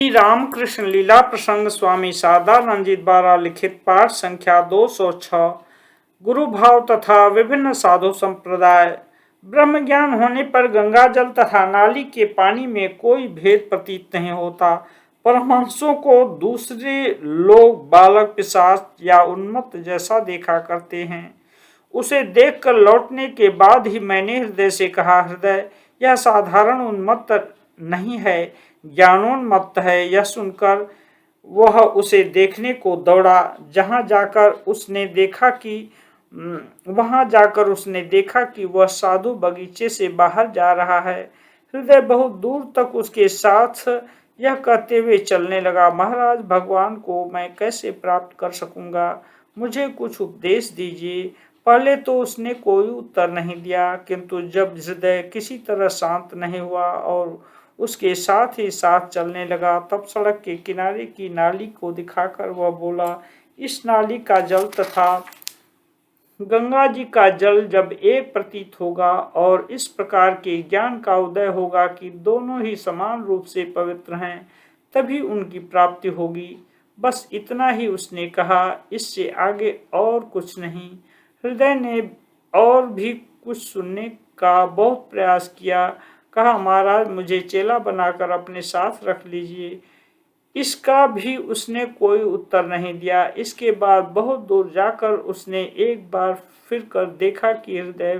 श्री रामकृष्ण लीला प्रसंग स्वामी सादानंद जी द्वारा लिखित पाठ संख्या 206। गुरु भाव तथा विभिन्न साधु संप्रदाय। ब्रह्म ज्ञान होने पर गंगा जल तथा नाली के पानी में कोई भेद प्रतीत नहीं होता। परमहंसों को दूसरे लोग बालक, पिशाच या उन्मत्त जैसा देखा करते हैं। उसे देखकर लौटने के बाद ही मैंने हृदय से कहा, हृदय, यह साधारण उन्मत्त नहीं है, ज्ञानोन्मत्त है। यह सुनकर वह उसे देखने को दौड़ा। वहां जाकर उसने देखा कि वह साधु बगीचे से बाहर जा रहा है। हृदय बहुत दूर तक उसके साथ यह कहते हुए चलने लगा, महाराज, भगवान को मैं कैसे प्राप्त कर सकूंगा? मुझे कुछ उपदेश दीजिए। पहले तो उसने कोई उत्तर नहीं दिया, किंतु जब हृदय किसी तरह शांत नहीं हुआ और उसके साथ ही साथ चलने लगा, तब सड़क के किनारे की नाली को दिखाकर वह बोला, इस नाली का जल तथा गंगा जी का जल जब एक प्रतीत होगा और इस प्रकार के ज्ञान का उदय होगा कि दोनों ही समान रूप से पवित्र हैं, तभी उनकी प्राप्ति होगी। बस इतना ही उसने कहा, इससे आगे और कुछ नहीं। हृदय ने और भी कुछ सुनने का बहुत प्रयास किया। कहा, महाराज, मुझे चेला बनाकर अपने साथ रख लीजिए। इसका भी उसने कोई उत्तर नहीं दिया। इसके बाद बहुत दूर जाकर उसने एक बार फिर कर देखा कि हृदय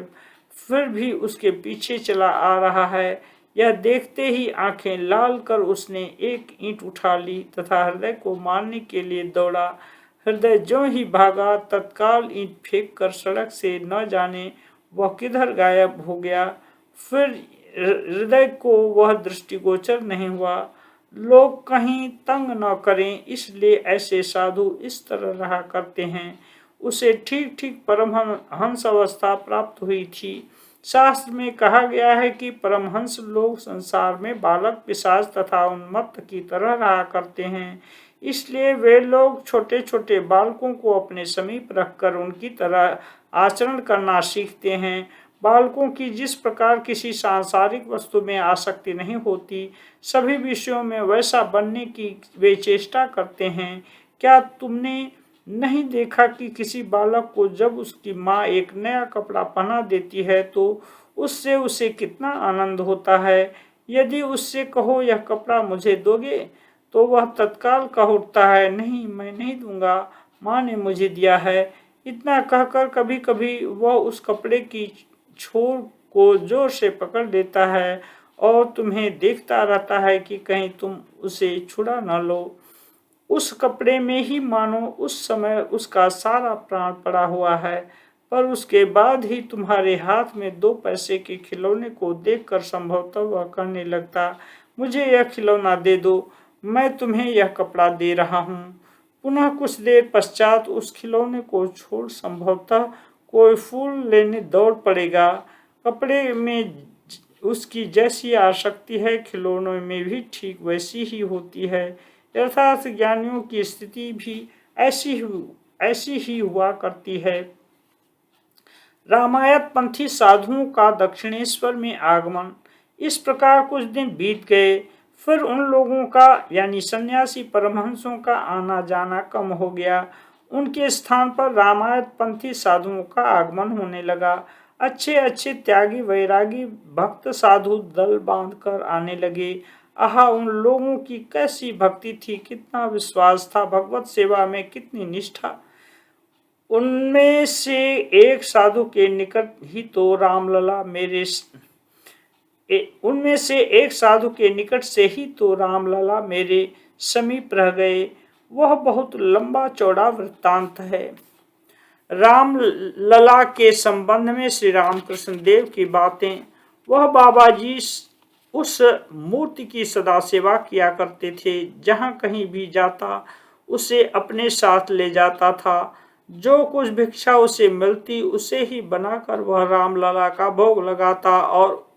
फिर भी उसके पीछे चला आ रहा है। यह देखते ही आंखें लाल कर उसने एक ईंट उठा ली तथा हृदय को मारने के लिए दौड़ा। हृदय जो ही भागा, तत्काल ईंट फेंक कर सड़क से न जाने वह किधर गायब हो गया। फिर हृदय को वह दृष्टिगोचर नहीं हुआ। लोग कहीं तंग न करें, इसलिए ऐसे साधु इस तरह रहा करते हैं। उसे ठीक ठीक परमहंस अवस्था प्राप्त हुई थी। शास्त्र में कहा गया है कि परमहंस लोग संसार में बालक, पिशाच तथा उन्मत्त की तरह रहा करते हैं। इसलिए वे लोग छोटे छोटे बालकों को अपने समीप रखकर उनकी तरह आचरण करना सीखते हैं। बालकों की जिस प्रकार किसी सांसारिक वस्तु में आसक्ति नहीं होती, सभी विषयों में वैसा बनने की वे चेष्टा करते हैं। क्या तुमने नहीं देखा कि किसी बालक को जब उसकी माँ एक नया कपड़ा पहना देती है तो उससे उसे कितना आनंद होता है? यदि उससे कहो, यह कपड़ा मुझे दोगे, तो वह तत्काल कह उठता है, नहीं, मैं नहीं दूंगा, माँ ने मुझे दिया है। इतना कहकर कभी कभी वह उस कपड़े की छोर को जोर से पकड़ लेता है और तुम्हें देखता रहता है कि कहीं तुम उसे छुड़ा न लो। उस कपड़े में ही मानो उस समय उसका सारा प्राण पड़ा हुआ है, पर उसके बाद ही तुम्हारे हाथ में 2 पैसे के खिलौने को देखकर संभवतः वह कहने लगता, मुझे यह खिलौना दे दो, मैं तुम्हें यह कपड़ा दे रहा हूँ। पुनः कुछ देर पश्चात उस खिलौने को छोड़ संभवतः कोई फूल लेने दौड़ पड़ेगा। कपड़े में उसकी जैसी आसक्ति है, खिलौनों में भी ठीक वैसी ही होती है। यथार्थ ज्ञानियों की स्थिति भी ऐसी ही हुआ करती है। रामायण पंथी साधुओं का दक्षिणेश्वर में आगमन। इस प्रकार कुछ दिन बीत गए। फिर उन लोगों का यानी सन्यासी परमहंसों का आना जाना कम हो गया। उनके स्थान पर रामायण पंथी साधुओं का आगमन होने लगा। अच्छे अच्छे त्यागी वैरागी भक्त साधु दल बांधकर आने लगे। आहा, उन लोगों की कैसी भक्ति थी, कितना विश्वास था, भगवत सेवा में कितनी निष्ठा। उनमें से एक साधु के निकट ही तो रामलला मेरे उनमें से एक साधु के निकट से ही तो रामलला मेरे समीप रह गए। वह बहुत लंबा चौड़ा वृत्तांत है। राम लला के संबंध में श्री रामकृष्ण देव की बातें। वह बाबा जी उस मूर्ति की सदा सेवा किया करते थे। जहाँ कहीं भी जाता उसे अपने साथ ले जाता था। जो कुछ भिक्षा उसे मिलती उसे ही बनाकर वह रामलला का भोग लगाता। और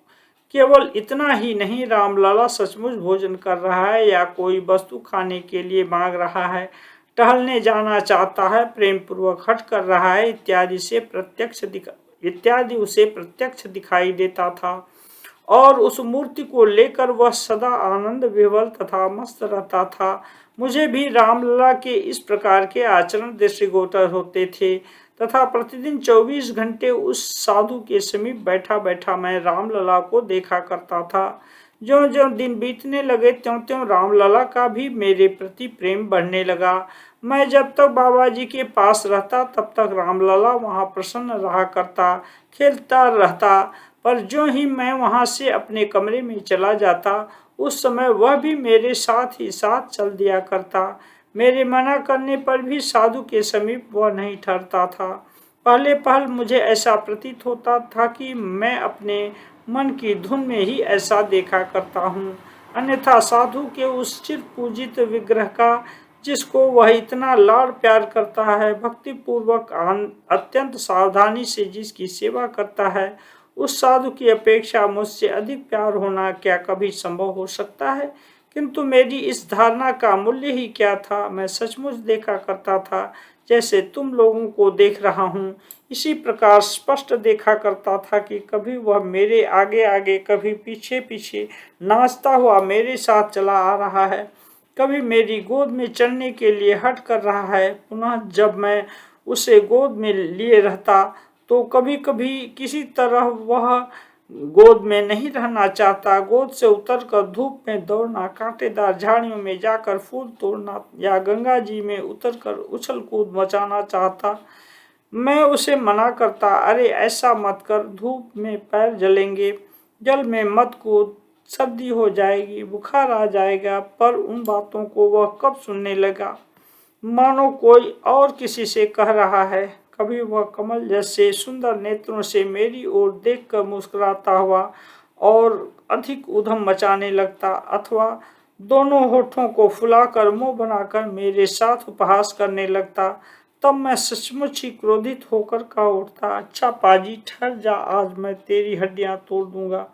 केवल इतना ही नहीं, रामलला सचमुच भोजन कर रहा है या कोई वस्तु खाने के लिए मांग रहा है, टहलने जाना चाहता है, प्रेम पूर्वक हट कर रहा है, इत्यादि उसे प्रत्यक्ष दिखाई देता था। और उस मूर्ति को लेकर वह सदा आनंद विह्वल तथा मस्त रहता था। मुझे भी रामलला के इस प्रकार के आचरण दृष्टिगोचर होते थे तथा प्रतिदिन 24 घंटे उस साधु के समीप बैठा बैठा मैं रामलला को देखा करता था। ज्यों ज्यों दिन बीतने लगे त्यों त्यों रामलला का भी मेरे प्रति प्रेम बढ़ने लगा। मैं जब तक बाबा जी के पास रहता तब तक रामलला वहाँ प्रसन्न रहा करता, खेलता रहता, पर जो ही मैं वहाँ से अपने कमरे में चला जाता उस समय वह भी मेरे साथ ही साथ चल दिया करता। मेरे मना करने पर भी साधु के समीप वह नहीं ठहरता था। पहले पहल मुझे ऐसा प्रतीत होता था कि मैं अपने मन की धुन में ही ऐसा देखा करता हूँ, अन्यथा साधु के उस चिर पूजित विग्रह का, जिसको वह इतना लाड़ प्यार करता है, भक्ति पूर्वक अत्यंत सावधानी से जिसकी सेवा करता है, उस साधु की अपेक्षा मुझसे अधिक प्यार होना क्या कभी संभव हो सकता है। किंतु मेरी इस धारणा का मूल्य ही क्या था। मैं सचमुच देखा करता था जैसे तुम लोगों को देख रहा हूँ, इसी प्रकार स्पष्ट देखा करता था कि कभी वह मेरे आगे आगे, कभी पीछे पीछे नाचता हुआ मेरे साथ चला आ रहा है, कभी मेरी गोद में चढ़ने के लिए हट कर रहा है। पुनः जब मैं उसे गोद में लिए रहता तो कभी कभी किसी तरह वह गोद में नहीं रहना चाहता। गोद से उतरकर धूप में दौड़ना, कांटेदार झाड़ियों में जाकर फूल तोड़ना या गंगा जी में उतरकर उछल कूद मचाना चाहता। मैं उसे मना करता, अरे ऐसा मत कर, धूप में पैर जलेंगे, जल में मत कूद, सर्दी हो जाएगी, बुखार आ जाएगा। पर उन बातों को वह कब सुनने लगा, मानो कोई और किसी से कह रहा है। कभी वह कमल जैसे सुंदर नेत्रों से मेरी ओर देखकर मुस्कुराता हुआ और अधिक उधम मचाने लगता, अथवा दोनों होठों को फुलाकर मुंह बनाकर मेरे साथ उपहास करने लगता। तब मैं सचमुच ही क्रोधित होकर कह उठता, अच्छा पाजी ठहर जा, आज मैं तेरी हड्डियां तोड़ दूंगा।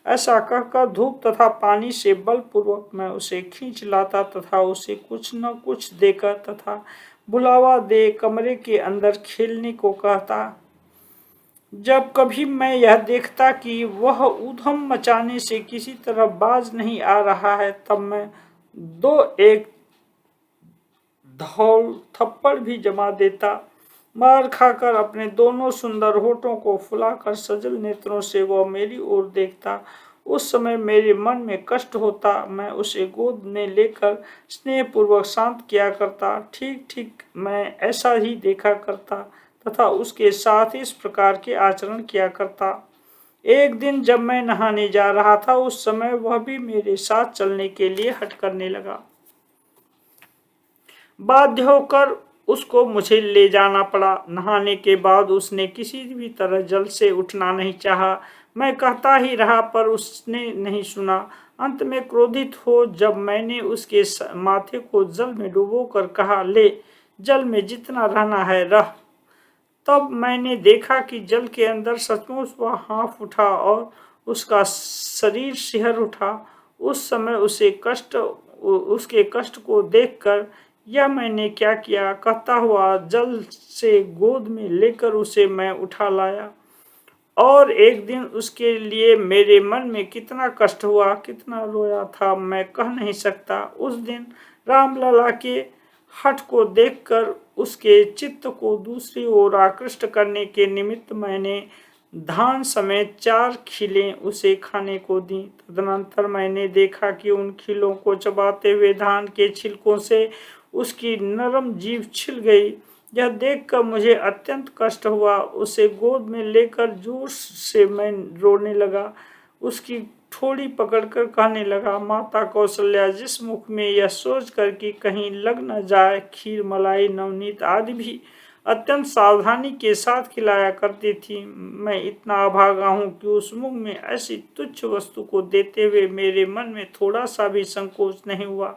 ऐसा कहकर धूप तथा पानी से बलपूर्वक मैं उसे खींच लाता तथा उसे कुछ न कुछ देकर तथा बुलावा दे कमरे के अंदर खेलने को कहता। जब कभी मैं यह देखता कि वह ऊधम मचाने से किसी तरह बाज नहीं आ रहा है, तब मैं दो एक धौल थप्पड़ भी जमा देता। मार खाकर अपने दोनों सुंदर होठों को फुलाकर सजल नेत्रों से वह मेरी ओर देखता। उस समय मेरे मन में कष्ट होता। मैं उसे गोद में लेकर स्नेहपूर्वक शांत किया करता। ठीक ठीक मैं ऐसा ही देखा करता तथा उसके साथ इस प्रकार के आचरण किया करता। एक दिन जब मैं नहाने जा रहा था, उस समय वह भी मेरे साथ चलने के लिए हट करने लगा। बाध्य होकर उसको मुझे ले जाना पड़ा। नहाने के बाद उसने किसी भी तरह जल से उठना नहीं चाहा। मैं कहता ही रहा पर उसने नहीं सुना। अंत में क्रोधित हो जब मैंने उसके माथे को जल में डुबोकर कहा, ले जल में जितना रहना है रह, तब मैंने देखा कि जल के अंदर सचमुच वह हाँफ उठा और उसका शरीर सिहर उठा। उस समय उसके कष्ट को देखकर यह मैंने क्या किया कहता हुआ जल से गोद में लेकर उसे मैं उठा लाया। और एक दिन उसके लिए मेरे मन में कितना कष्ट हुआ, कितना रोया था, मैं कह नहीं सकता। उस दिन रामलला के हठ को देखकर उसके चित्त को दूसरी ओर आकृष्ट करने के निमित्त मैंने धान समेत 4 खीलें उसे खाने को दी। तदनंतर मैंने देखा कि उन खीलों को चबाते हुए धान के छिलकों से उसकी नरम जीभ छिल गई। यह देखकर मुझे अत्यंत कष्ट हुआ। उसे गोद में लेकर जोर से मैं रोने लगा। उसकी ठोड़ी पकड़कर कहने लगा, माता कौशल्या जिस मुख में यह सोच कर कि कहीं लग न जाए, खीर मलाई नवनीत आदि भी अत्यंत सावधानी के साथ खिलाया करती थी, मैं इतना अभागा हूँ कि उस मुख में ऐसी तुच्छ वस्तु को देते हुए मेरे मन में थोड़ा सा भी संकोच नहीं हुआ।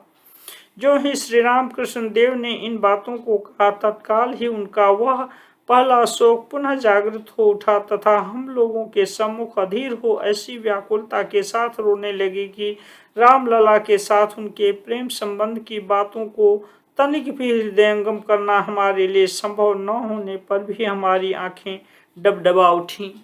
जो ही श्री राम कृष्ण देव ने इन बातों को कहा, तत्काल ही उनका वह पहला शोक पुनः जागृत हो उठा तथा हम लोगों के सम्मुख अधीर हो ऐसी व्याकुलता के साथ रोने लगे कि रामलला के साथ उनके प्रेम संबंध की बातों को तनिक भी हृदयंगम करना हमारे लिए संभव न होने पर भी हमारी आंखें डबडबा उठी।